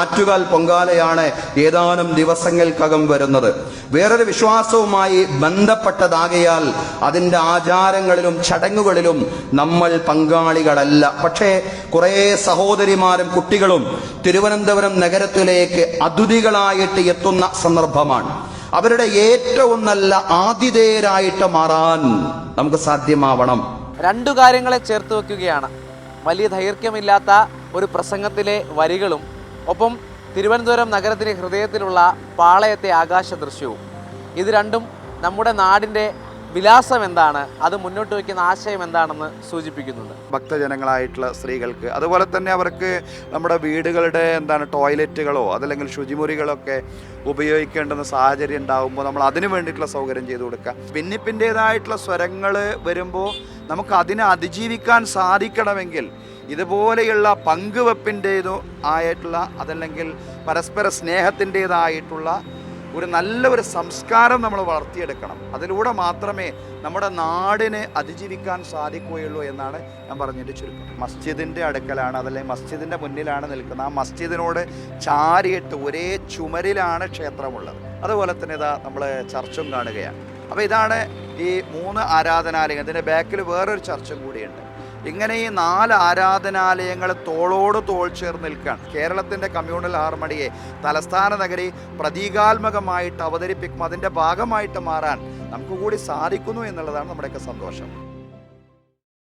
ആറ്റുകാൽ പൊങ്കാലയാണ് ഏതാനും ദിവസങ്ങൾക്കകം വരുന്നത്. വേറൊരു വിശ്വാസവുമായി ബന്ധപ്പെട്ടതാകയാൽ അതിൻ്റെ ആചാരങ്ങളിലും ചടങ്ങുകളിലും നമ്മൾ പങ്കാളികളല്ല. പക്ഷേ കുറേ സഹോദരിമാരും കുട്ടികളും തിരുവനന്തപുരം നഗരത്തിലേക്ക് അതിഥികളായിട്ട് എത്തുന്ന സന്ദർഭമാണ്. അവരുടെ ഏറ്റവും നല്ല ആതിഥേയരായിട്ട് മാറാൻ നമുക്ക് സാധ്യമാവണം. രണ്ടു കാര്യങ്ങളെ ചേർത്ത് വെക്കുകയാണ്: വലിയ ദൈർഘ്യമില്ലാത്ത ഒരു പ്രസംഗത്തിലെ വരികളും ഒപ്പം തിരുവനന്തപുരം നഗരത്തിൻ്റെ ഹൃദയത്തിലുള്ള പാളയത്തെ ആകാശ ദൃശ്യവും. ഇത് രണ്ടും നമ്മുടെ നാടിൻ്റെ വിലാസം എന്താണ്, അത് മുന്നോട്ട് വയ്ക്കുന്ന ആശയം എന്താണെന്ന് സൂചിപ്പിക്കുന്നുണ്ട്. ഭക്തജനങ്ങളായിട്ടുള്ള സ്ത്രീകൾക്ക്, അതുപോലെ തന്നെ അവർക്ക് നമ്മുടെ വീടുകളുടെ ടോയ്ലറ്റുകളോ അതല്ലെങ്കിൽ ശുചിമുറികളൊക്കെ ഉപയോഗിക്കേണ്ടുന്ന സാഹചര്യം ഉണ്ടാകുമ്പോൾ നമ്മൾ അതിന് വേണ്ടിയിട്ടുള്ള സൗകര്യം ചെയ്തു കൊടുക്കുക. ഭിന്നിപ്പിൻ്റേതായിട്ടുള്ള സ്വരങ്ങൾ വരുമ്പോൾ നമുക്ക് അതിനെ അതിജീവിക്കാൻ സാധിക്കണമെങ്കിൽ ഇതുപോലെയുള്ള പങ്കുവെപ്പിൻ്റേതോ ആയിട്ടുള്ള അതല്ലെങ്കിൽ പരസ്പര സ്നേഹത്തിൻ്റേതായിട്ടുള്ള ഒരു സംസ്കാരം നമ്മൾ വളർത്തിയെടുക്കണം. അതിലൂടെ മാത്രമേ നമ്മുടെ നാടിനെ അതിജീവിക്കാൻ സാധിക്കുകയുള്ളൂ എന്നാണ് ഞാൻ പറഞ്ഞതിൻ്റെ ചുരുക്കം. മസ്ജിദിൻ്റെ അടുക്കലാണ്, അതല്ലെങ്കിൽ മസ്ജിദിൻ്റെ മുന്നിലാണ് നിൽക്കുന്നത്. ആ മസ്ജിദിനോട് ചാരിയിട്ട് ഒരേ ചുമരിലാണ് ക്ഷേത്രമുള്ളത്. അതുപോലെ തന്നെ ഇതാ നമ്മൾ ചർച്ചും കാണുകയാണ്. അപ്പോൾ ഇതാണ് ഈ 3 ആരാധനാലയങ്ങൾ. ഇതിൻ്റെ ബാക്കിൽ വേറൊരു ചർച്ചും കൂടിയുണ്ട്. ഇങ്ങനെ ഈ 4 ആരാധനാലയങ്ങൾ തോളോട് തോൾ ചേർന്ന് നിൽക്കുകയാണ്. കേരളത്തിൻ്റെ കമ്മ്യൂണൽ ഹാർമണിയെ തലസ്ഥാന നഗരി പ്രതീകാത്മകമായിട്ട് അവതരിപ്പിക്കും. അതിൻ്റെ ഭാഗമായിട്ട് മാറാൻ നമുക്ക് കൂടി സാധിക്കുന്നു എന്നുള്ളതാണ് നമ്മുടെയൊക്കെ സന്തോഷം.